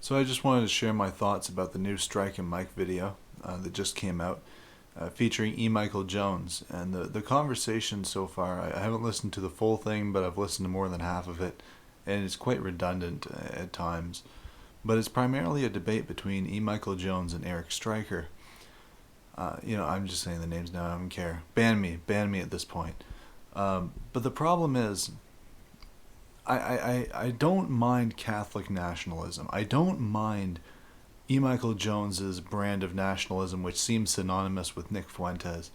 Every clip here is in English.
So I just wanted to share my thoughts about the new Strike and Mike video that just came out, featuring E. Michael Jones. And the conversation so far, I haven't listened to the full thing, but I've listened to more than half of it, and it's quite redundant at times. But it's primarily a debate between E. Michael Jones and Eric Stryker. I'm just saying the names now, I don't care. Ban me at this point. But the problem is, I don't mind Catholic nationalism. I don't mind E. Michael Jones's brand of nationalism, which seems synonymous with Nick Fuentes.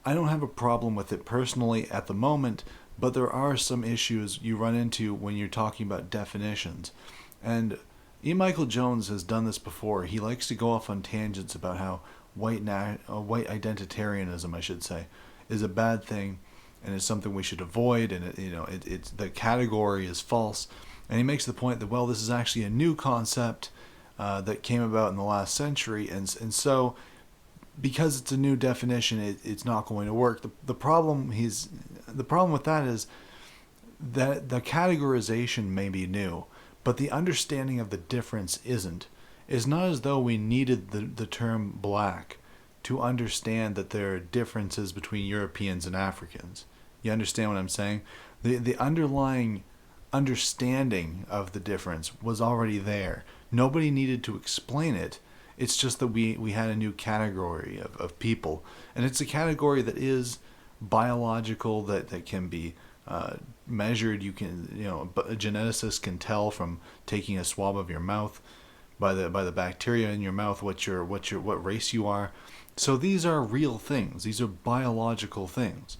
I don't have a problem with it personally at the moment, but there are some issues you run into when you're talking about definitions. And E. Michael Jones has done this before. He likes to go off on tangents about how white identitarianism, I should say, is a bad thing, and it's something we should avoid, and it's the category is false. And he makes the point that, well, this is actually a new concept that came about in the last century, and so because it's a new definition, it's not going to work. The problem with that is that the categorization may be new, but the understanding of the difference isn't. It's not as though we needed the term black to understand that there are differences between Europeans and Africans. You understand what I'm saying? The underlying understanding of the difference was already there. Nobody needed to explain it. It's just that we had a new category of people. And it's a category that is biological, that can be measured. You can, a geneticist can tell from taking a swab of your mouth by the bacteria in your mouth what race you are. So these are real things. These are biological things.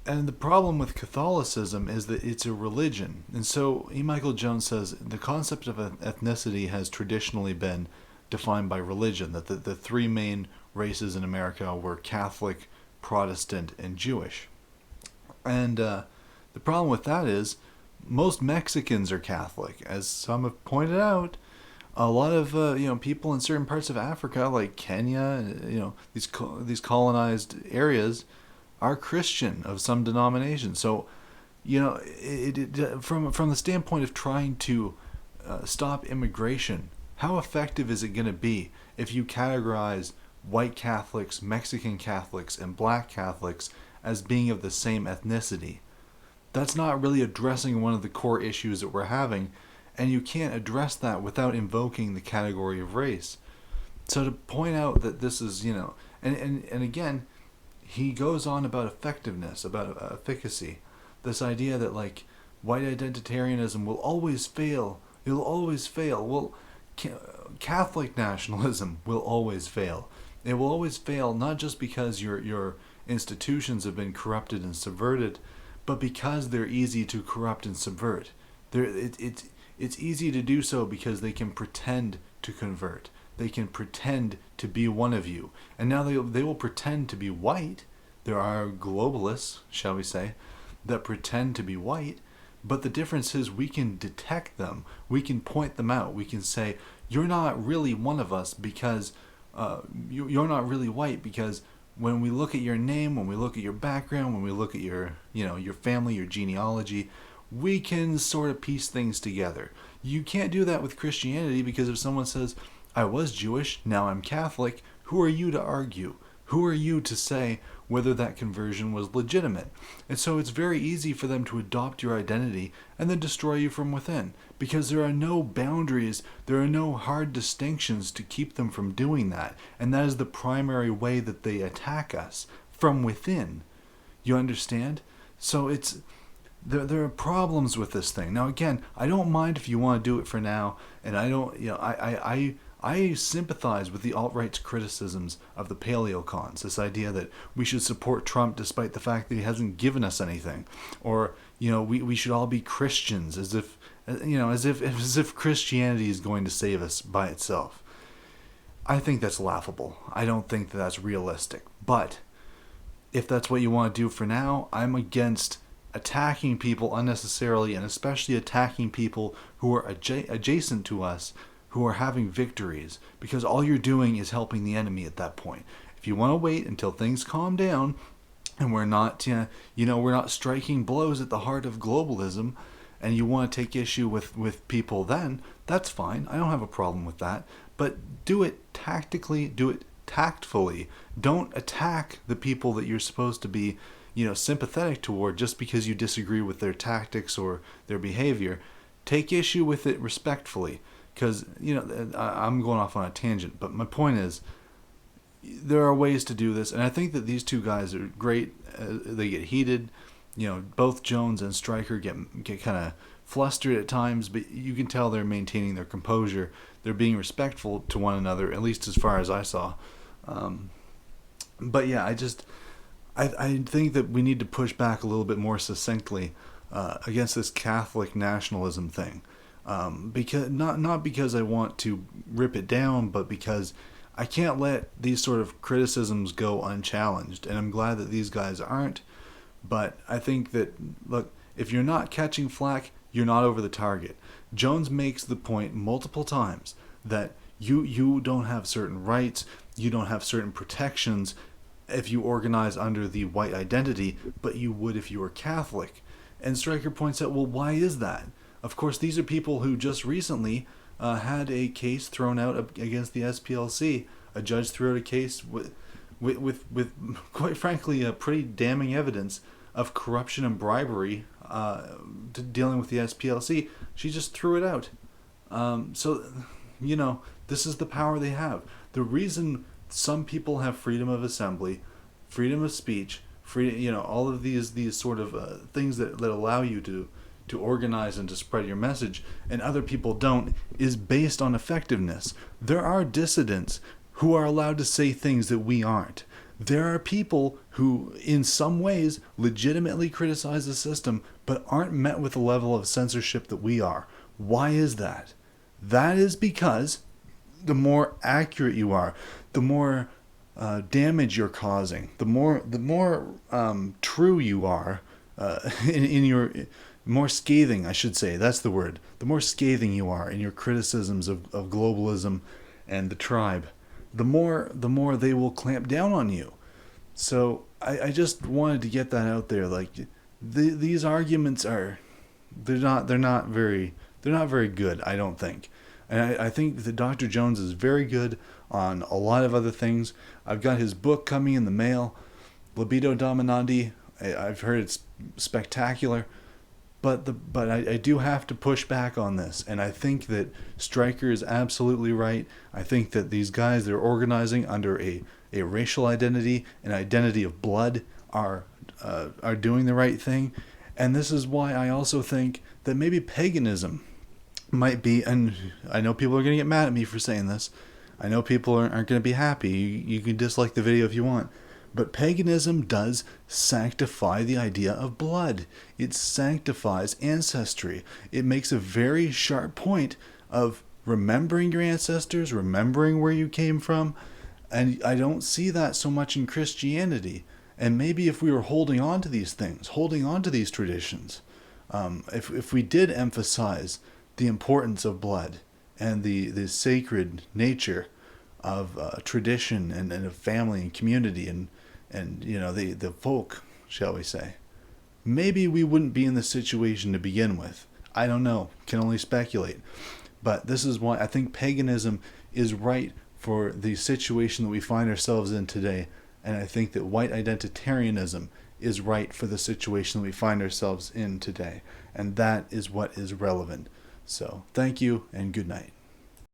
And the problem with Catholicism is that it's a religion. And so E. Michael Jones says the concept of ethnicity has traditionally been defined by religion, that the three main races in America were Catholic, Protestant, and Jewish. And the problem with that is most Mexicans are Catholic. As some have pointed out, a lot of people in certain parts of Africa, like Kenya, these colonized areas, are Christian of some denomination. So, from the standpoint of trying to stop immigration, how effective is it going to be if you categorize white Catholics, Mexican Catholics, and black Catholics as being of the same ethnicity? That's not really addressing one of the core issues that we're having, and you can't address that without invoking the category of race. So to point out that this is, and again, he goes on about effectiveness, about efficacy. This idea that, like, white identitarianism will always fail. It'll always fail. Well, Catholic nationalism will always fail. It will always fail, not just because your institutions have been corrupted and subverted, but because they're easy to corrupt and subvert. It's easy to do so because they can pretend to convert. They can pretend to be one of you. And now they will pretend to be white. There are globalists, shall we say, that pretend to be white. But the difference is we can detect them. We can point them out. We can say, you're not really one of us because you're not really white, because when we look at your name, when we look at your background, when we look at your family, your genealogy, we can sort of piece things together. You can't do that with Christianity, because if someone says, I was Jewish, now I'm Catholic, who are you to argue? Who are you to say whether that conversion was legitimate? And so it's very easy for them to adopt your identity and then destroy you from within, because there are no boundaries, there are no hard distinctions to keep them from doing that. And that is the primary way that they attack us, from within. You understand? So there are problems with this thing. Now again, I don't mind if you want to do it for now, and I don't, I sympathize with the alt-right's criticisms of the paleocons, this idea that we should support Trump despite the fact that he hasn't given us anything, or we should all be Christians, as if Christianity is going to save us by itself. I think that's laughable. I don't think that that's realistic. But if that's what you want to do for now, I'm against attacking people unnecessarily, and especially attacking people who are adjacent to us, who are having victories, because all you're doing is helping the enemy at that point. If you want to wait until things calm down and we're not striking blows at the heart of globalism, and you want to take issue with people, then that's fine. I don't have a problem with that. But do it tactically, do it tactfully. Don't attack the people that you're supposed to be, sympathetic toward just because you disagree with their tactics or their behavior. Take issue with it respectfully. Because, I'm going off on a tangent, but my point is, there are ways to do this, and I think that these two guys are great. They get heated. Both Jones and Stryker get kind of flustered at times, but you can tell they're maintaining their composure. They're being respectful to one another, at least as far as I saw. But yeah, I think that we need to push back a little bit more succinctly against this Catholic nationalism thing. Because not because I want to rip it down, but because I can't let these sort of criticisms go unchallenged, and I'm glad that these guys aren't. But I think that, look, if you're not catching flack, you're not over the target. Jones makes the point multiple times that you don't have certain rights, you don't have certain protections if you organize under the white identity, but you would if you were Catholic. And Stryker points out, well, why is that? Of course, these are people who just recently had a case thrown out against the SPLC. A judge threw out a case with quite frankly, pretty damning evidence of corruption and bribery dealing with the SPLC. She just threw it out. So, this is the power they have. The reason some people have freedom of assembly, freedom of speech, all of these sort of things that allow you to organize and to spread your message, and other people don't, is based on effectiveness. There are dissidents who are allowed to say things that we aren't. There are people who, in some ways, legitimately criticize the system, but aren't met with the level of censorship that we are. Why is that? That is because the more accurate you are, the more damage you're causing, the more true you are in your... more scathing, I should say, that's the word. The more scathing you are in your criticisms of globalism and the tribe, the more they will clamp down on you. So I just wanted to get that out there. Like, these arguments they're not very good, I don't think. And I think that Dr. Jones is very good on a lot of other things. I've got his book coming in the mail, Libido Dominandi. I've heard it's spectacular. But I do have to push back on this, and I think that Stryker is absolutely right. I think that these guys, they're organizing under a racial identity, an identity of blood, are doing the right thing. And this is why I also think that maybe paganism might be, and I know people are going to get mad at me for saying this. I know people aren't going to be happy. You can dislike the video if you want. But paganism does sanctify the idea of blood. It sanctifies ancestry. It makes a very sharp point of remembering your ancestors, remembering where you came from. And I don't see that so much in Christianity. And maybe if we were holding on to these things, holding on to these traditions, if we did emphasize the importance of blood and the sacred nature of tradition and of family and community and the folk, shall we say, maybe we wouldn't be in this situation to begin with. I don't know, can only speculate. But this is why I think paganism is right for the situation that we find ourselves in today, and I think that white identitarianism is right for the situation that we find ourselves in today, and that is what is relevant. So thank you and good night.